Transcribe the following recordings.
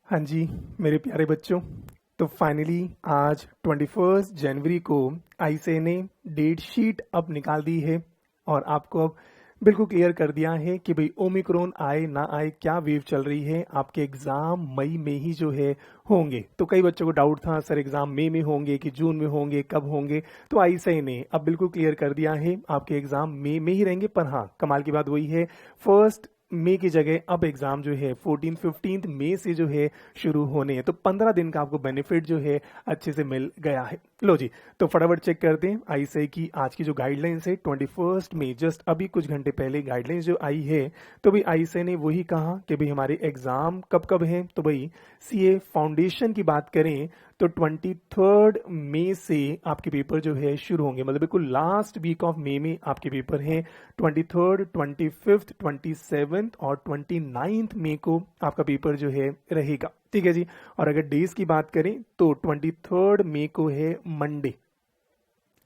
हाँ जी, मेरे प्यारे बच्चों। तो फाइनली आज 21 जनवरी को आईसीए ने डेट शीट अब निकाल दी है और आपको अब बिल्कुल क्लियर कर दिया है कि भाई ओमिक्रॉन आए ना आए, क्या वेव चल रही है, आपके एग्जाम मई में ही जो है होंगे। तो कई बच्चों को डाउट था सर एग्जाम मई में होंगे कि जून में होंगे, कब होंगे। तो आईसीए ने अब बिल्कुल क्लियर कर दिया है आपके एग्जाम मई में ही रहेंगे। पर हाँ, कमाल की बात वही है, फर्स्ट मई की जगह अब एग्जाम जो है 15 मई से जो है शुरू होने हैं। तो 15 दिन का आपको बेनिफिट जो है अच्छे से मिल गया है। लो जी, तो फटाफट चेक करते हैं आईसीए की आज की जो गाइडलाइंस है 21 मई, जस्ट अभी कुछ घंटे पहले गाइडलाइंस जो आई है। तो भाई आईसीए ने वही कहा कि भाई हमारे एग्जाम कब कब हैं। तो भाई सीए फाउंडेशन की बात करें तो 23 मई से आपके पेपर जो है शुरू होंगे, मतलब बिल्कुल लास्ट वीक ऑफ मई में आपके पेपर हैं। 23, 25, 27 और 29 मई को आपका पेपर जो है रहेगा। ठीक है जी। और अगर डेज की बात करें तो 23 मई को है मंडे।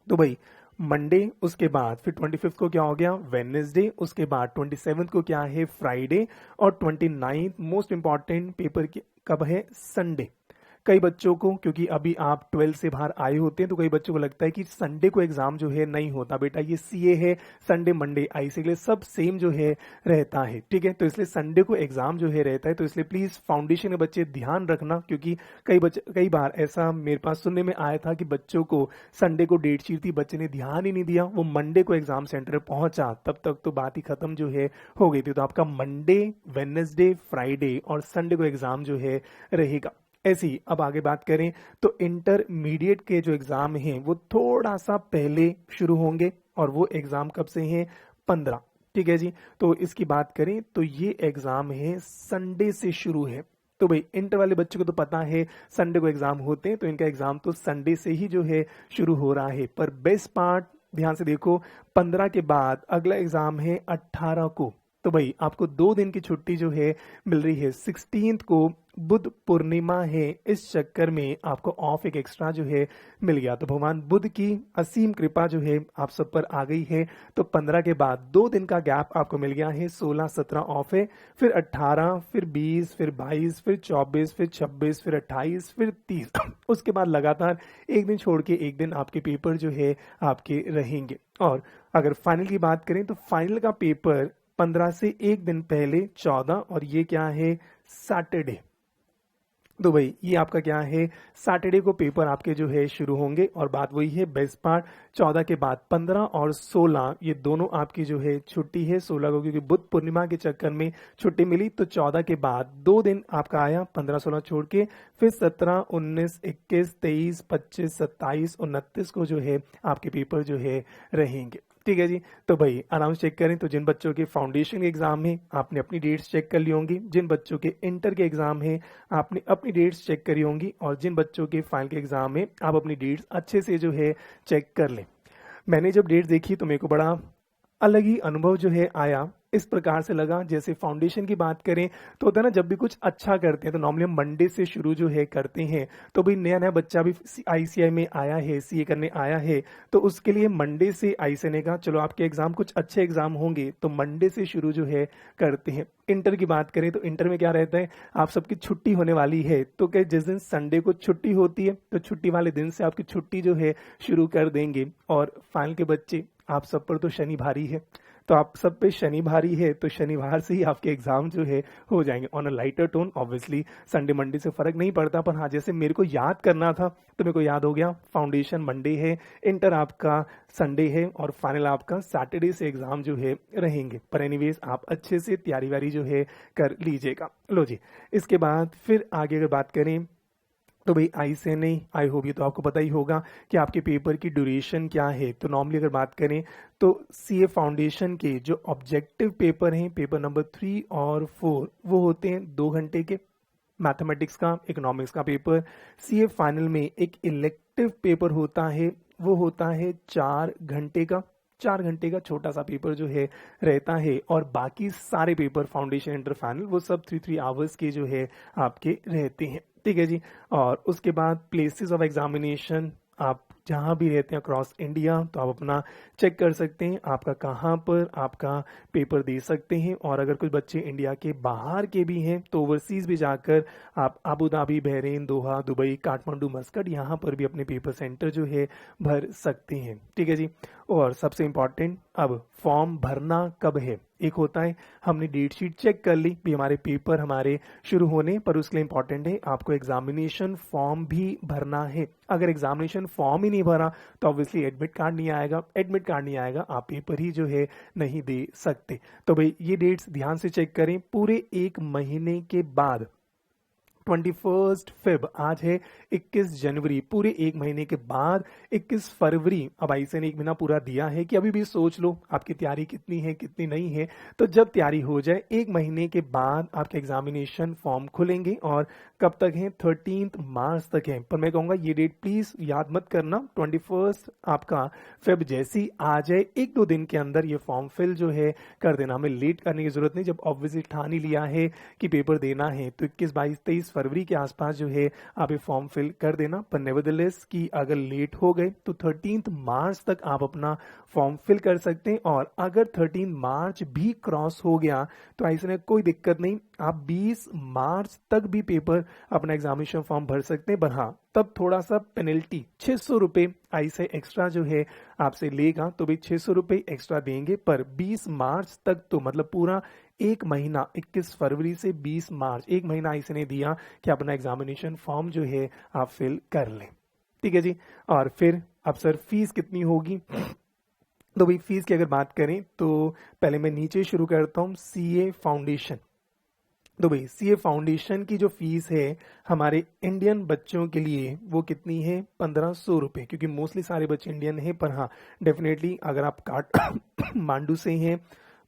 तो भाई मंडे, उसके बाद फिर 25 को क्या हो गया वेडनेसडे, उसके बाद 27 को क्या है फ्राइडे और 29 मोस्ट इंपॉर्टेंट पेपर कब है संडे। कई बच्चों को, क्योंकि अभी आप 12 से बाहर आए होते हैं, तो कई बच्चों को लगता है कि संडे को एग्जाम जो है नहीं होता। बेटा ये सीए है, संडे मंडे आईसीए के लिए सब सेम जो है रहता है। ठीक है, तो इसलिए संडे को एग्जाम जो है रहता है। तो इसलिए प्लीज फाउंडेशन के बच्चे ध्यान रखना, क्योंकि कई बार ऐसा मेरे पास सुनने में आया था कि बच्चों को संडे को डेट शीट थी, बच्चे ने ध्यान ही नहीं दिया, वो मंडे को एग्जाम सेंटर पहुंचा, तब तक तो बात ही खत्म जो है हो गई थी। तो आपका मंडे, वेडनेसडे, फ्राइडे और संडे को एग्जाम जो है रहेगा। ऐसी अब आगे बात करें तो इंटरमीडिएट के जो एग्जाम हैं वो थोड़ा सा पहले शुरू होंगे और वो एग्जाम कब से हैं 15। ठीक है जी। तो इसकी बात करें तो ये एग्जाम है संडे से शुरू है। तो भाई इंटर वाले बच्चों को तो पता है संडे को एग्जाम होते हैं, तो इनका एग्जाम तो संडे से ही जो है शुरू हो रहा है। पर बेस्ट पार्ट ध्यान से देखो, 15 के बाद अगला एग्जाम है 18 को। तो भाई आपको 2 दिन की छुट्टी जो है मिल रही है। 16 को बुध पूर्णिमा है, इस चक्कर में आपको ऑफ एक एक्स्ट्रा जो है मिल गया। तो भगवान बुध की असीम कृपा जो है आप सब पर आ गई है। तो 15 के बाद 2 दिन का गैप आपको मिल गया है। 16, 17 ऑफ है, फिर 18, फिर 20, फिर 22, फिर 24, फिर 26, फिर 28, फिर 30। उसके बाद लगातार एक दिन छोड़ के एक दिन आपके पेपर जो है आपके रहेंगे। और अगर फाइनल की बात करें तो फाइनल का पेपर 15 से एक दिन पहले 14, और ये क्या है सैटरडे। तो भाई ये आपका क्या है सैटरडे को पेपर आपके जो है शुरू होंगे। और बात वही है, बेस्ट पार्ट 14 के बाद 15 और 16 ये दोनों आपकी जो है छुट्टी है। 16 को क्योंकि बुध पूर्णिमा के चक्कर में छुट्टी मिली, तो 14 के बाद 2 दिन आपका आया 15, 16 छोड़ के, फिर 17, 19, 21, 23, 25, 27, 29 को जो है आपके पेपर जो है रहेंगे। ठीक है जी। तो भाई अनाउंस चेक करें तो जिन बच्चों के फाउंडेशन के एग्जाम है आपने अपनी डेट्स चेक कर ली होंगी, जिन बच्चों के इंटर के एग्जाम है आपने अपनी डेट्स चेक करी होंगी, और जिन बच्चों के फाइनल के एग्जाम है आप अपनी डेट्स अच्छे से जो है चेक कर लें। मैंने जब डेट्स देखी तो मेरे को बड़ा अलग ही अनुभव जो है आया। इस प्रकार से लगा जैसे फाउंडेशन की बात करें तो होता है ना, जब भी कुछ अच्छा करते हैं तो नॉर्मली हम मंडे से शुरू जो है करते हैं। तो भाई नया नया बच्चा भी आईसीआई में आया है, सीए करने आया है, तो उसके लिए मंडे से आईसीआई ने कहा चलो आपके एग्जाम कुछ अच्छे एग्जाम होंगे तो मंडे से शुरू जो है करते हैं। इंटर की बात करें तो इंटर में क्या रहता है, आप सबकी छुट्टी होने वाली है, तो क्या जिस दिन संडे को छुट्टी होती है तो छुट्टी वाले दिन से आपकी छुट्टी जो है शुरू कर देंगे। और फाइनल के बच्चे आप सब पर तो शनि भारी है, तो आप सब पे शनि भारी है, तो शनिवार से ही आपके एग्जाम जो है हो जाएंगे on a lighter tone. Obviously Sunday Monday से फर्क नहीं पड़ता, पर हाँ जैसे मेरे को याद करना था तो मेरे को याद हो गया फाउंडेशन मंडे है, इंटर आपका संडे है और फाइनल आपका सैटरडे से एग्जाम जो है रहेंगे। पर एनीवेज आप अच्छे से तैयारी वारी जो है कर लीजिएगा। लो जी, इसके बाद फिर आगे अगर बात करें तो भाई आईसीए ने, आई होप ये तो आपको पता ही होगा कि आपके पेपर की ड्यूरेशन क्या है। तो नॉर्मली अगर बात करें तो सीए फाउंडेशन के जो ऑब्जेक्टिव पेपर हैं, पेपर नंबर 3 और 4, वो होते हैं 2 घंटे के। मैथमेटिक्स का, इकोनॉमिक्स का पेपर। सीए फाइनल में एक इलेक्टिव पेपर होता है, वो होता है 4 घंटे का। 4 घंटे का छोटा सा पेपर जो है रहता है, और बाकी सारे पेपर फाउंडेशन, इंटर, फाइनल वो सब 3 आवर्स के जो है आपके रहते हैं। ठीक है जी। और उसके बाद प्लेसेस ऑफ एग्जामिनेशन, आप जहाँ भी रहते हैं अक्रॉस इंडिया, तो आप अपना चेक कर सकते हैं आपका कहाँ पर आपका पेपर दे सकते हैं। और अगर कुछ बच्चे इंडिया के बाहर के भी हैं तो ओवरसीज भी जाकर आप अबू धाबी, बहरीन, दोहा, दुबई, काठमांडू, मस्कट यहाँ पर भी अपने पेपर सेंटर जो है भर सकते हैं। ठीक है जी। और सबसे इम्पॉर्टेंट, अब फॉर्म भरना कब है। एक होता है हमने डेट शीट चेक कर ली भी हमारे पेपर हमारे शुरू होने पर, उसके लिए इंपॉर्टेंट है आपको एग्जामिनेशन फॉर्म भी भरना है। अगर एग्जामिनेशन फॉर्म ही नहीं भरा तो ऑब्वियसली एडमिट कार्ड नहीं आएगा, एडमिट कार्ड नहीं आएगा आप पेपर ही जो है नहीं दे सकते। तो भाई ये डेट्स ध्यान से चेक करें। पूरे एक महीने के बाद 21 फेब, आज है 21 जनवरी, पूरे एक महीने के बाद 21 फरवरी। अब आईसीए ने एक महीना पूरा दिया है कि अभी भी सोच लो आपकी तैयारी कितनी है कितनी नहीं है। तो जब तैयारी हो जाए एक महीने के बाद आपके एग्जामिनेशन फॉर्म खुलेंगे और कब तक है, 13 मार्च तक है। पर मैं कहूंगा ये डेट प्लीज याद मत करना, 21 आपका फेब जैसी आ जाए एक दो दिन के अंदर ये फॉर्म फिल जो है कर देना, हमें लेट करने की जरूरत नहीं। जब ऑब्वियसली ठान ही लिया है कि पेपर देना है तो 21, 22, 23 फरवरी के आसपास जो है आप ये फॉर्म फिल कर देना। पर नेवरदलेस कि अगर लेट हो गए तो 13 मार्च तक आप अपना फॉर्म फिल कर सकते हैं। और अगर 13 मार्च भी क्रॉस हो गया तो ऐसे कोई दिक्कत नहीं, आप 20 मार्च तक भी पेपर अपना एग्जामिनेशन फॉर्म भर सकते हैं। पर हाँ, तब थोड़ा सा पेनल्टी 600 रुपए ऐसे एक्स्ट्रा जो है आपसे लेगा, तो भी 600 रुपए एक्स्ट्रा देंगे। पर 20 मार्च तक तो मतलब पूरा एक महीना, 21 फरवरी से 20 मार्च, एक महीना इसने दिया कि अपना एग्जामिनेशन फॉर्म जो है आप फिल कर लें। ठीक है जी। और फिर अब सर फीस कितनी होगी, तो भाई फीस की अगर बात करें तो पहले मैं नीचे शुरू करता हूँ, सीए फाउंडेशन। तो भाई सीए फाउंडेशन की जो फीस है हमारे इंडियन बच्चों के लिए वो कितनी है, 1500 रुपए, क्योंकि मोस्टली सारे बच्चे इंडियन हैं। पर हाँ डेफिनेटली अगर आप काठमांडू से हैं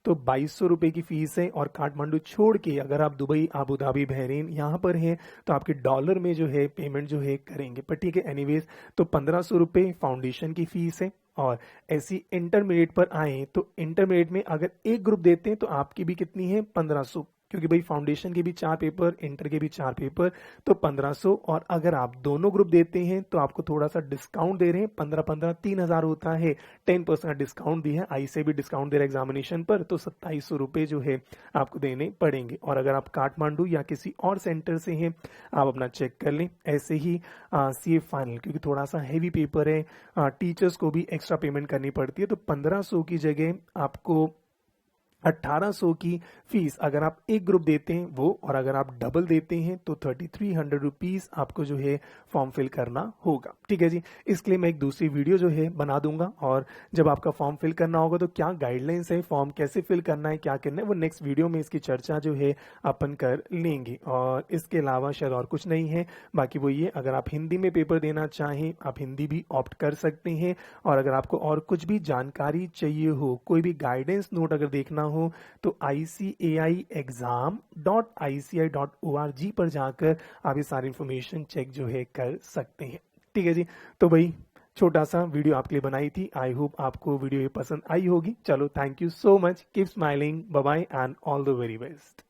तो 2200 रुपए की फीस है। और काठमांडू छोड़ के अगर आप दुबई, अबू धाबी, बहरीन यहाँ पर हैं तो आपके डॉलर में जो है पेमेंट जो है करेंगे। पर ठीक है, एनीवेज तो 1500 रुपए फाउंडेशन की फीस है। और ऐसी इंटरमीडिएट पर आए तो इंटरमीडिएट में अगर एक ग्रुप देते हैं तो आपकी भी कितनी है, 1500, क्योंकि भाई फाउंडेशन के भी 4 पेपर, इंटर के भी 4 पेपर, तो 1500। और अगर आप दोनों ग्रुप देते हैं तो आपको थोड़ा सा डिस्काउंट दे रहे हैं, 15-15 3000 होता है, 10% का डिस्काउंट दिया है। आई से भी डिस्काउंट दे रहा है एग्जामिनेशन पर, तो 2700 रुपए जो है आपको देने पड़ेंगे। और अगर आप काठमांडू या किसी और सेंटर से हैं आप अपना चेक कर लें। ऐसे ही सीए फाइनल, क्योंकि थोड़ा सा हैवी पेपर है, टीचर्स को भी एक्स्ट्रा पेमेंट करनी पड़ती है, तो 1500 की जगह आपको 1800 की फीस अगर आप एक ग्रुप देते हैं वो, और अगर आप डबल देते हैं तो 3300 रुपीज आपको जो है फॉर्म फिल करना होगा। ठीक है जी। इसके लिए मैं एक दूसरी वीडियो जो है बना दूंगा, और जब आपका फॉर्म फिल करना होगा तो क्या गाइडलाइंस है, फॉर्म कैसे फिल करना है, क्या करना है, वो नेक्स्ट वीडियो में इसकी चर्चा जो है अपन कर लेंगे। और इसके अलावा शायद और कुछ नहीं है, बाकी वो ये, अगर आप हिंदी में पेपर देना चाहें आप हिंदी भी ऑप्ट कर सकते हैं। और अगर आपको और कुछ भी जानकारी चाहिए हो, कोई भी गाइडेंस नोट अगर देखना हो तो ICAIexam.ICI.org पर जाकर आप ये सारी इंफॉर्मेशन चेक जो है कर सकते हैं। ठीक है जी। तो भाई छोटा सा वीडियो आपके लिए बनाई थी, आई होप आपको वीडियो ये पसंद आई होगी। चलो, thank you so much, keep smiling, bye bye and all the very best.